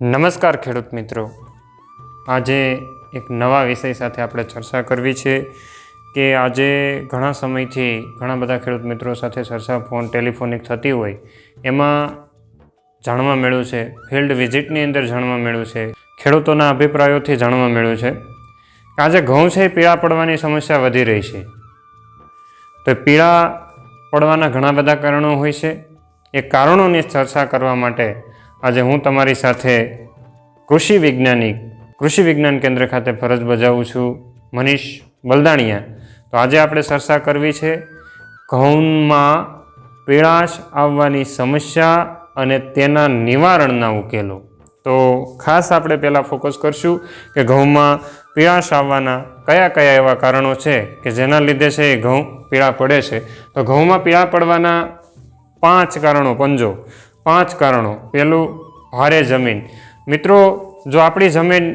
નમસ્કાર ખેડૂત મિત્રો, આજે એક નવા વિષય સાથે આપણે ચર્ચા કરવી છે કે આજે ઘણા સમયથી ઘણા બધા ખેડૂત મિત્રો સાથે ચર્ચા ટેલિફોનિક થતી હોય એમાં જાણવા મળ્યું છે, ફિલ્ડ વિઝિટની અંદર જાણવા મળ્યું છે, ખેડૂતોના અભિપ્રાયોથી જાણવા મળ્યું છે કે આજે ઘઉં છે પીળા પડવાની સમસ્યા વધી રહી છે. તો પીળા પડવાના ઘણા બધા કારણો હોય છે. એ કારણોની ચર્ચા કરવા માટે આજે હું તમારી સાથે કૃષિ વિજ્ઞાન કેન્દ્ર ખાતે ફરજ બજાવું છું, મનીષ બલદાણિયા. તો આજે આપણે ચર્ચા કરવી છે ઘઉંમાં પીળાશ આવવાની સમસ્યા અને તેના નિવારણના ઉકેલો. તો ખાસ આપણે પહેલાં ફોકસ કરશું કે ઘઉંમાં પીળાશ આવવાના કયા કયા એવા કારણો છે કે જેના લીધે છે એ ઘઉં પીળા પડે છે. તો ઘઉંમાં પીળા પડવાના 5 કારણો. પહેલું, ભારે જમીન. મિત્રો, જો આપણી જમીન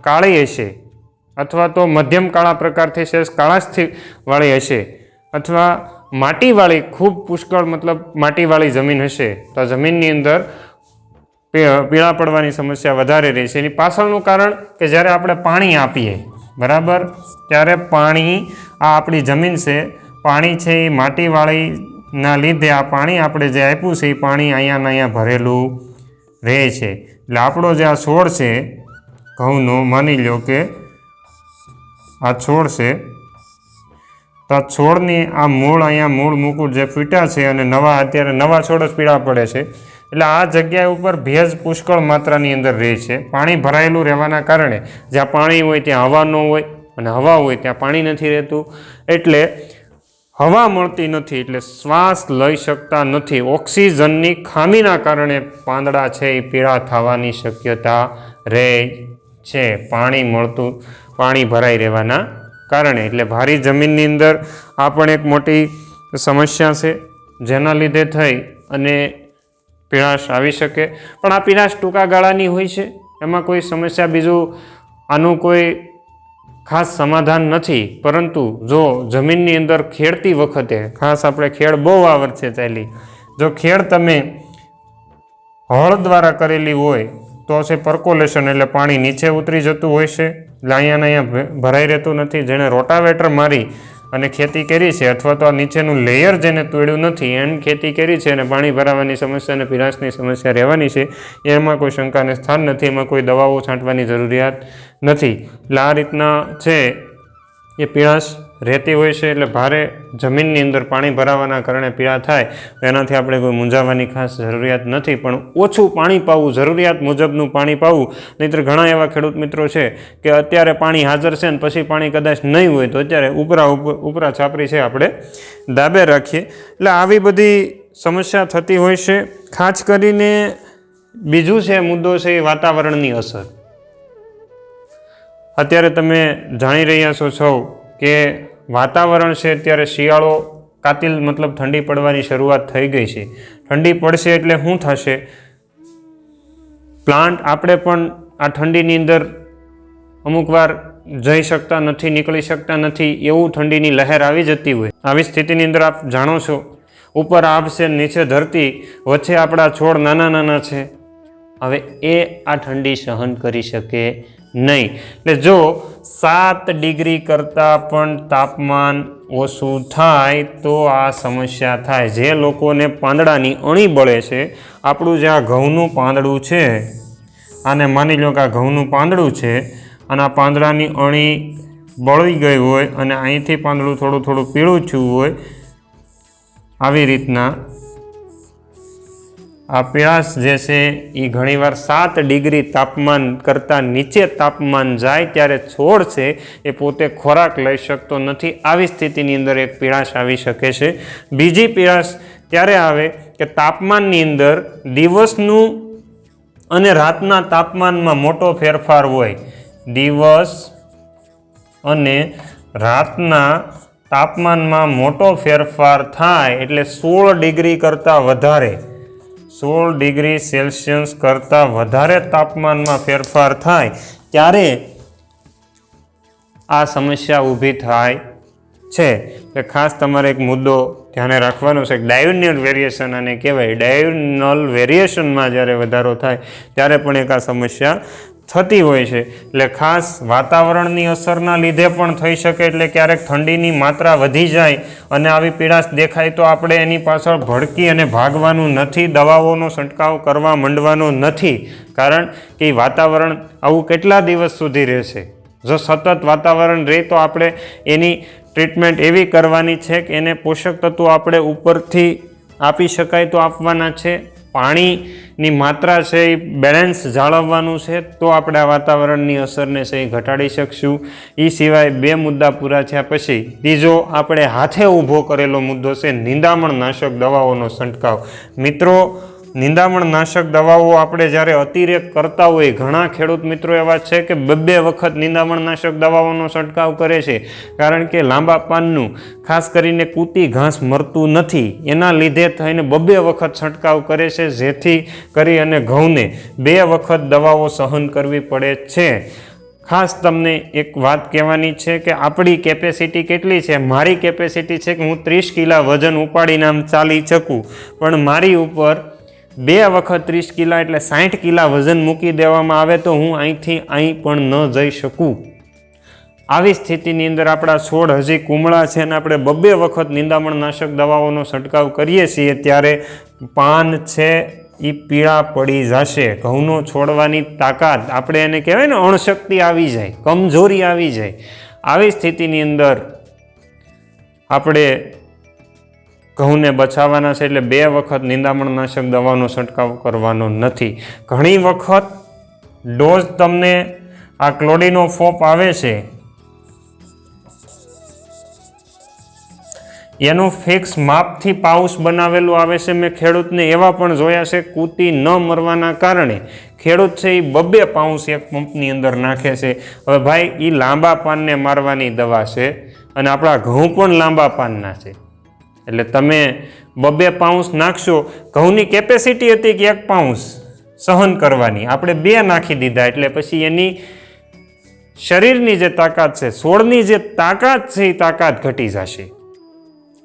કાળી હશે અથવા તો મધ્યમ કાળા પ્રકારથી છે કાળાશથી વાળી હશે અથવા માટીવાળી ખૂબ પુષ્કળ માટીવાળી જમીન હશે તો જમીનની અંદર પીળા પડવાની સમસ્યા વધારે રહેશે. એની પાછળનું કારણ કે જ્યારે આપણે પાણી આપીએ બરાબર, ત્યારે પાણી આ આપણી જમીન છે, પાણી છે એ માટીવાળીના લીધે આ પાણી આપણે જે આપ્યું છે એ પાણી અહીંયા ભરેલું રહે છે. એટલે આપણો જે આ છોડ છે ઘઉંનો, માની લો કે આ છોડ છે, તો આ છોડની આ મૂળ મુકુટ જે ફૂટ્યા છે અને અત્યારે નવા છોડ જ પીળા પડે છે. એટલે આ જગ્યા ઉપર ભેજ પુષ્કળ માત્રાની અંદર રહે છે. પાણી ભરાયેલું રહેવાના કારણે જ્યાં પાણી હોય ત્યાં હવા ન હોય અને હવા હોય ત્યાં પાણી નથી રહેતું, એટલે હવા મળતી નથી, એટલે શ્વાસ લઈ શકતા નથી. ઓક્સિજનની ખામીના કારણે પાંદડા છે એ પીળા થવાની શક્યતા રહે છે, પાણી ભરાઈ રહેવાના કારણે. એટલે ભારી જમીનની અંદર આ પણ એક મોટી સમસ્યા છે જેના લીધે થઈ અને પીળાશ આવી શકે. પણ આ પીળાશ ટૂંકા ગાળાની હોય છે, એમાં કોઈ સમસ્યા બીજું આનું કોઈ ખાસ સમાધાન નથી. પરંતુ જો જમીનની અંદર ખેડતી વખતે, ખાસ આપણે ખેડ બહુ આ વર્ષે ચાલી, જો ખેડ તમે હળ દ્વારા કરેલી હોય તો છે પર્કોલેશન, એટલે પાણી નીચે ઉતરી જતું હોય છે, એટલે અહીંયા ભરાઈ રહેતું નથી. જેણે રોટાવેટર મારી અને ખેતી કરી છે અથવા તો આ નીચેનું લેયર જેને તોડ્યું નથી એને ખેતી કરી છે અને પાણી ભરાવાની સમસ્યા અને પીળાશની સમસ્યા રહેવાની છે, એમાં કોઈ શંકાને સ્થાન નથી. એમાં કોઈ દવાઓ છાંટવાની જરૂરિયાત નથી. એટલે આ રીતના છે એ પીળાશ રહેતી હોય છે. એટલે ભારે જમીનની અંદર પાણી ભરાવાના કારણે પીળા થાય તો એનાથી આપણે કોઈ મૂંઝાવાની ખાસ જરૂરિયાત નથી. પણ ઓછું પાણી પાવું, જરૂરિયાત મુજબનું પાણી પાવું. નહીંતર ઘણા એવા ખેડૂત મિત્રો છે કે અત્યારે પાણી હાજર છે ને પછી પાણી કદાચ નહીં હોય તો અત્યારે ઉપરા છાપરી છે આપણે દાબે રાખીએ. એટલે આવી બધી સમસ્યા થતી હોય છે. ખાસ કરીને બીજું છે મુદ્દો છે એ વાતાવરણની અસર. અત્યારે તમે જાણી રહ્યા છો સૌ કે વાતાવરણ છે, અત્યારે શિયાળો કાતિલ ઠંડી પડવાની શરૂઆત થઈ ગઈ છે. ઠંડી પડશે એટલે શું થશે? પ્લાન્ટ આપણે પણ આ ઠંડીની અંદર અમુક વાર જઈ શકતા નથી, નીકળી શકતા નથી, એવું ઠંડીની લહેર આવી જતી હોય. આવી સ્થિતિની અંદર આપ જાણો છો, ઉપર આભ છે, નીચે ધરતી, વચ્ચે આપણા છોડ નાના છે. હવે એ આ ઠંડી સહન કરી શકે નહીં. એટલે જો 7 ડિગ્રી કરતાં પણ તાપમાન ઓછું થાય તો આ સમસ્યા થાય. જે લોકોને પાંદડાની અણી બળે છે, આપણું જે આ ઘઉંનું પાંદડું છે, આને માની લો કે આ ઘઉંનું પાંદડું છે અને આ પાંદડાની અણી બળી ગઈ હોય અને અહીંથી પાંદડું થોડું પીળું થયું હોય, આવી રીતના આ પીળાશ જે છે એ ઘણીવાર 7 ડિગ્રી તાપમાન કરતાં નીચે તાપમાન જાય ત્યારે છોડ છે એ પોતે ખોરાક લઈ શકતો નથી. આવી સ્થિતિની અંદર એક પીળાશ આવી શકે છે. બીજી પીળાશ ત્યારે આવે કે તાપમાનની અંદર દિવસનું અને રાતના તાપમાનમાં મોટો ફેરફાર હોય. દિવસ અને રાતના તાપમાનમાં મોટો ફેરફાર થાય એટલે 16 ડિગ્રી કરતાં વધારે, 16 ડિગ્રી સેલ્સિયસ કરતાં વધારે તાપમાનમાં ફેરફાર થાય ત્યારે આ સમસ્યા ઊભી થાય છે એટલે ખાસ તમારે એક મુદ્દો ધ્યાને રાખવાનો છે. ડાયોનલ વેરિએશન આને કહેવાય. ડાયોનલ વેરિએશનમાં જ્યારે વધારો થાય ત્યારે પણ એક આ સમસ્યા થતી હોય છે. એટલે ખાસ વાતાવરણની અસરના લીધે પણ થઈ શકે. એટલે ક્યારેક ઠંડીની માત્રા વધી જાય અને આવી પીડાશ દેખાય તો આપણે એની પાછળ ભડકી અને ભાગવાનું નથી, દવાઓનો છંટકાવ કરવા માંડવાનો નથી. કારણ કે વાતાવરણ આવું કેટલા દિવસ સુધી રહેશે? જો સતત વાતાવરણ રહે તો આપણે એની ટ્રીટમેન્ટ એવી કરવાની છે કે એને પોષક તત્વો આપણે ઉપરથી આપી શકાય તો આપવાના છે. પાણીની માત્રા છે એ બેલેન્સ જાળવવાનું છે તો આપણે આ વાતાવરણની અસરને છે એ ઘટાડી શકશું. એ સિવાય 2 મુદ્દા પૂરા થયા પછી ત્રીજો આપણે હાથે ઊભો કરેલો મુદ્દો છે નિંદામણ નાશક દવાઓનો છંટકાવ. મિત્રો, નિંદામણ નાશક દવાઓ આપણે જ્યારે અતિરેક કરતા હોય, ઘણા ખેડૂત મિત્રો એવા છે કે 2 વખત નિંદામણ નાશક દવાઓનો છંટકાવ કરે છે. કારણ કે લાંબા પાનનું ખાસ કરીને કૂતી ઘાસ મરતું નથી, એના લીધે થઈને 2 વખત છંટકાવ કરે છે, જેથી કરી અને ઘઉંને 2 વખત દવાઓ સહન કરવી પડે છે. ખાસ તમને એક વાત કહેવાની છે કે આપણી કેપેસિટી કેટલી છે. મારી કેપેસિટી છે કે હું 30 કિલા વજન ઉપાડીને આમ ચાલી શકું, પણ મારી ઉપર 2 વખત 30 કિલા એટલે 60 કિલા વજન મૂકી દેવામાં આવે તો હું અહીંથી અહીં પણ ન જઈ શકું. આવી સ્થિતિની અંદર આપણા છોડ હજી કુમળા છે અને આપણે 2 વખત નિંદામણ નાશક દવાઓનો છંટકાવ કરીએ છીએ ત્યારે પાન છે એ પીળા પડી જશે. ઘઉંનો છોડવાની તાકાત, આપણે એને કહેવાય ને અણશક્તિ આવી જાય, કમજોરી આવી જાય. આવી સ્થિતિની અંદર આપણે ઘઉંને બચાવવાના છે. એટલે 2 વખત નિંદામણ નાશક દવાનો છંટકાવ કરવાનો નથી. ઘણી વખત ડોઝ તમને આ ક્લોડિનોફોપ આવે છે એનું ફિક્સ માપથી પાઉચ બનાવેલું આવે છે. મેં ખેડૂતને એવા પણ જોયા છે કૂતી ન મરવાના કારણે ખેડૂત છે એ 2 પાઉચ એક પંપની અંદર નાખે છે. હવે ભાઈ, એ લાંબા પાનને મારવાની દવા છે અને આપણા ઘઉં પણ લાંબા પાનના છે. એટલે તમે 2 પાઉચ નાખશો. ઘઉંની કેપેસિટી હતી કે 1 પાઉચ સહન કરવાની, આપણે 2 નાખી દીધા એટલે પછી એની શરીરની જે તાકાત છે, છોડની જે તાકાત છે એ તાકાત ઘટી જશે.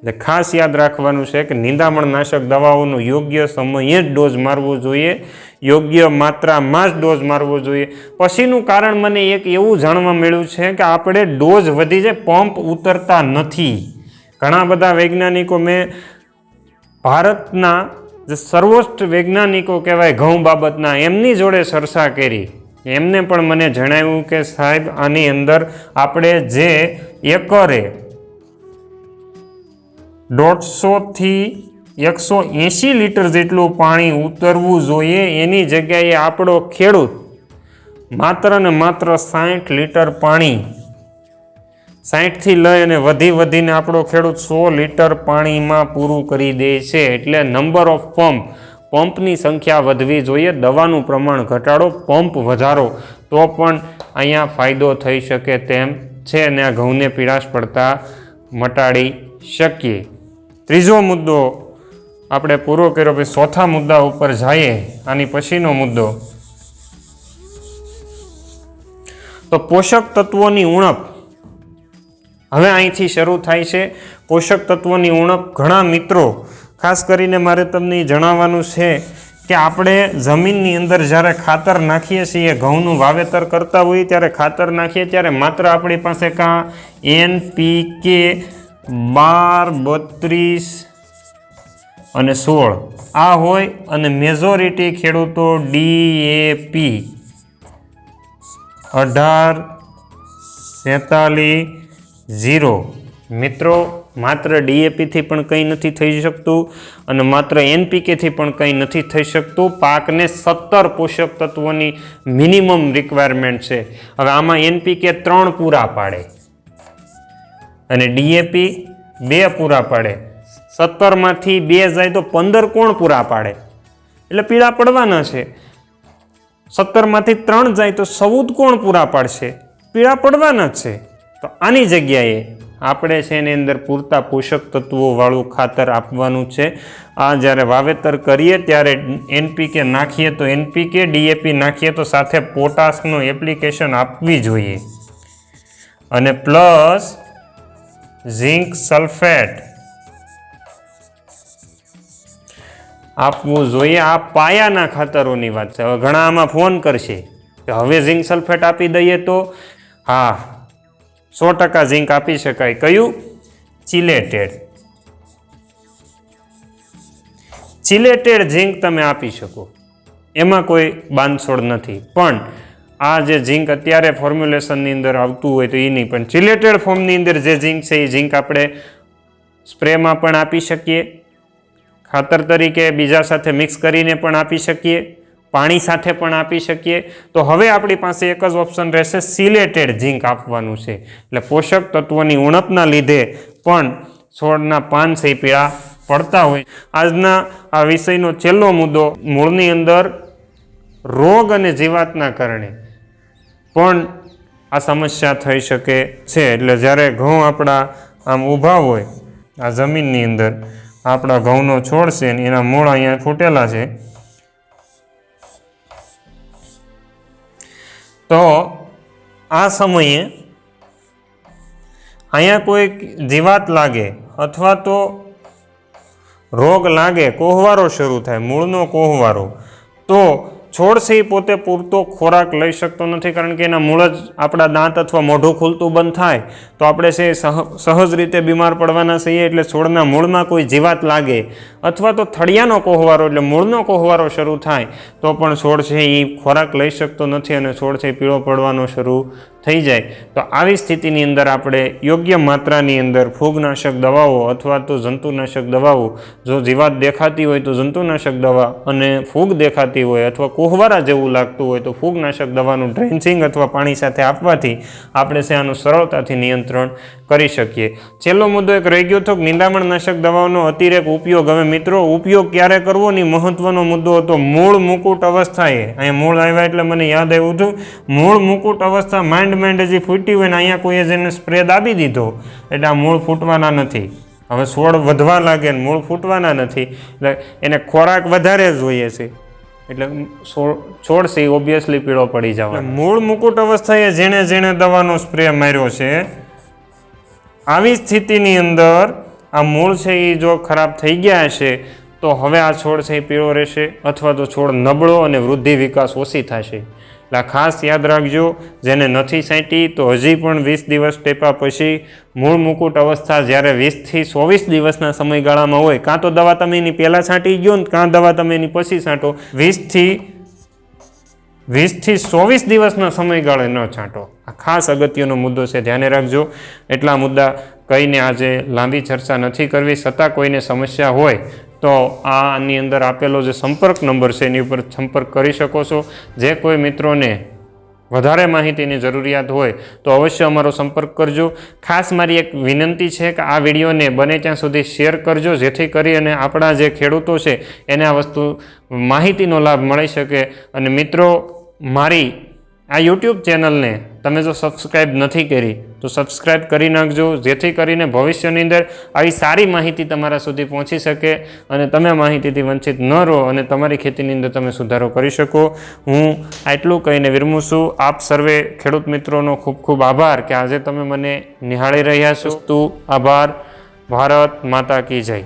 એટલે ખાસ યાદ રાખવાનું છે કે નિંદામણ નાશક દવાઓનો યોગ્ય સમયે જ ડોઝ મારવો જોઈએ, યોગ્ય માત્રામાં જ ડોઝ મારવો જોઈએ. પછીનું કારણ મને એક એવું જાણવા મળ્યું છે કે આપણે ડોઝ વધી જાય, પંપ ઉતરતા નથી. ઘણા બધા વૈજ્ઞાનિકો, મેં ભારતના જે સર્વોચ્ચ વૈજ્ઞાનિકો કહેવાય ઘઉં બાબતના, એમની જોડે ચર્ચા કરી. એમને પણ મને જણાવ્યું કે સાહેબ, આની અંદર આપણે જે એકરે 150 થી 180 લીટર જેટલું પાણી ઉતરવું જોઈએ, એની જગ્યાએ આપણો ખેડૂત માત્ર ને માત્ર 60 લીટર પાણી, 60 થી લઈ અને વધીને આપણો ખેડૂત 100 લીટર પાણીમાં પૂરું કરી દે છે. એટલે નંબર ઓફ પંપની સંખ્યા વધવી જોઈએ, દવાનું પ્રમાણ ઘટાડો, પંપ વધારો, તો પણ અહીંયા ફાયદો થઈ શકે તેમ છે અને આ ઘઉંને પીળાશ પડતા મટાડી શકીએ. ત્રીજો મુદ્દો આપણે પૂરો કર્યો. પછી ચોથા મુદ્દા ઉપર જઈએ. આની પછીનો મુદ્દો તો પોષક તત્વોની ઉણપ. હવે અહીંથી શરૂ થાય છે પોષક તત્વોની ઉણપ. ઘણા મિત્રો, ખાસ કરીને મારે તમને જણાવવાનું છે કે આપણે જમીનની અંદર જ્યારે ખાતર નાખીએ છીએ, ઘઉંનું વાવેતર કરતા હોઈએ ત્યારે ખાતર નાખીએ ત્યારે માત્ર આપણી પાસે કાં NPK 12, 32 અને 16 આ હોય અને મેજોરિટી ખેડૂતો DAP 18, 47, 0. મિત્રો, માત્ર DAP થી પણ કંઈ નથી થઈ શકતું અને માત્ર NPK થી પણ કંઈ નથી થઈ શકતું. પાકને 17 પોષક તત્વોની મિનિમમ રિક્વાયરમેન્ટ છે. હવે આમાં NPK 3 પૂરા પાડે અને DAP 2 પૂરા પાડે. 17માંથી 2 જાય તો 15 કોણ પૂરા પાડે? એટલે પીળા પડવાના છે. 17માંથી 3 જાય તો 14 કોણ પૂરા પાડશે? પીળા પડવાના જ છે. તો આની જગ્યાએ આપણે છે એની અંદર પૂરતા પોષક તત્વોવાળું ખાતર આપવાનું છે. આ જ્યારે વાવેતર કરીએ ત્યારે NPK નાખીએ તો NPK, DAP નાખીએ તો સાથે પોટાશનું એપ્લિકેશન આપવી જોઈએ. અને પ્લસ ઝીંક સલ્ફેટ આપવું જોઈએ. આ પાયાના ખાતરોની વાત છે. હવે ઘણા આમાં ફોન કરશે કે હવે ઝીંક સલ્ફેટ આપી દઈએ તો હા, 100% ઝીંક આપી શકાય. કયું? ચિલેટેડ ઝીંક તમે આપી શકો, એમાં કોઈ બાંધછોડ નથી. પણ આ જે ઝીંક અત્યારે ફોર્મ્યુલેશનની અંદર આવતું હોય તો એ નહીં, પણ ચિલેટેડ ફોર્મની અંદર જે ઝીંક છે એ ઝીંક આપણે સ્પ્રેમાં પણ આપી શકીએ, ખાતર તરીકે બીજા સાથે મિક્સ કરીને પણ આપી શકીએ, પાણી સાથે પણ આપી શકીએ. તો હવે આપણી પાસે એક જ ઓપ્શન રહેશે, સિલેટેડ ઝીંક આપવાનું છે. એટલે પોષક તત્વોની ઉણપના લીધે પણ છોડના પાન છે પીળા પડતા હોય. આજના આ વિષયનો છેલ્લો મુદ્દો, મૂળની અંદર રોગ અને જીવાતના કારણે પણ આ સમસ્યા થઈ શકે છે. એટલે જ્યારે ઘઉં આપણા આમ ઊભા હોય આ જમીનની અંદર, આપણા ઘઉંનો છોડ છે ને એના મૂળ અહીંયા ફૂટેલા છે, તો આ સમયે અહીંયા કોઈ જીવાત લાગે અથવા તો રોગ લાગે, કોહવારો શરૂ થાય, મૂળનો કોહવારો, તો છોડ છે એ પોતે પૂરતો ખોરાક લઈ શકતો નથી. કારણ કે એના મૂળ જ આપણા દાંત અથવા મોઢું ખુલતું બંધ થાય તો આપણે છે સહજ રીતે બીમાર પડવાના છીએ. એટલે છોડના મૂળમાં કોઈ જીવાત લાગે અથવા તો થળિયાનો કોહવારો એટલે મૂળનો કોહવારો શરૂ થાય તો પણ છોડ છે એ ખોરાક લઈ શકતો નથી અને છોડ છે પીળો પડવાનો શરૂ થઈ જાય. તો આવી સ્થિતિની અંદર આપણે યોગ્ય માત્રાની અંદર ફૂગનાશક દવાઓ અથવા તો જંતુનાશક દવાઓ, જો જીવાત દેખાતી હોય તો જંતુનાશક દવા, અને ફૂગ દેખાતી હોય અથવા કોહવારા જેવું લાગતું હોય તો ફૂગનાશક દવાનું ડ્રેન્ચિંગ અથવા પાણી સાથે આપવાથી આપણે છે આનું સરળતાથી નિયંત્રણ કરી શકીએ. છેલ્લો મુદ્દો એક રહી ગયો હતો, નિંદામણનાશક દવાઓનો અતિરેક ઉપયોગ. હવે મિત્રો, ઉપયોગ ક્યારે કરવો ની મહત્વનો મુદ્દો હતો. મૂળ મુકુટ અવસ્થાએ, અહીંયા મૂળ આવ્યા એટલે મને યાદ આવ્યું હતું, મૂળ મુકુટ અવસ્થા માંડ હજી ફૂટી હોય ને અહીંયા કોઈએ જેને સ્પ્રે દાબી દીધો એટલે આ મૂળ ફૂટવાના નથી. હવે છોડ વધવા લાગે ને મૂળ ફૂટવાના નથી, એટલે એને ખોરાક વધારે જોઈએ છે, એટલે છોડ છે ઓબ્વિયસલી પીળો પડી જવાનો. મૂળ મુકુટ અવસ્થાએ જેણે દવાનો સ્પ્રે માર્યો છે, આવી સ્થિતિની અંદર આ મૂળ છે એ જો ખરાબ થઈ ગયા હશે તો હવે આ છોડ છે એ પીળો રહેશે અથવા તો છોડ નબળો અને વૃદ્ધિ વિકાસ ઓછી થશે. એટલે ખાસ યાદ રાખજો, જેને નથી છાંટી તો હજી પણ 20 દિવસ ટેપા પછી મૂળ મુકુટ અવસ્થા જ્યારે 20 થી 24 દિવસના સમયગાળામાં હોય, કાં તો દવા તમે એની પહેલાં છાંટી ગયો ને કાં દવા તમે એની પછી છાંટો, 20 થી 24 દિવસના સમયગાળે ન છાંટો. આ ખાસ અગત્યનો મુદ્દો છે, ધ્યાને રાખજો. એટલા મુદ્દા કહીને આજે લાંબી ચર્ચા નથી કરવી. છતાં કોઈને સમસ્યા હોય તો આની અંદર આપેલો જે સંપર્ક નંબર છે એની ઉપર સંપર્ક કરી શકો છો. જે કોઈ મિત્રોને વધારે માહિતીની જરૂરિયાત હોય તો અવશ્ય અમારો સંપર્ક કરજો. ખાસ મારી એક વિનંતી છે કે આ વિડીયોને બને ત્યાં સુધી શેર કરજો, જેથી કરી અને આપણા જે ખેડૂતો છે એને આ વસ્તુ માહિતીનો લાભ મળી શકે. અને મિત્રો, મારી આ યુટ્યુબ ચેનલને તમે જો સબસ્ક્રાઈબ નથી કરી તો સબસ્ક્રાઈબ કરી નાખજો, જેથી કરીને ભવિષ્યની અંદર આવી સારી માહિતી તમારા સુધી પહોંચી શકે અને તમે માહિતીથી વંચિત ન રહો અને તમારી ખેતીની અંદર તમે સુધારો કરી શકો. હું આટલું કહીને વિરમું છું. આપ સર્વે ખેડૂત મિત્રોનો ખૂબ ખૂબ આભાર કે આજે તમે મને નિહાળી રહ્યા છો. આભાર. ભારત માતા કી જય.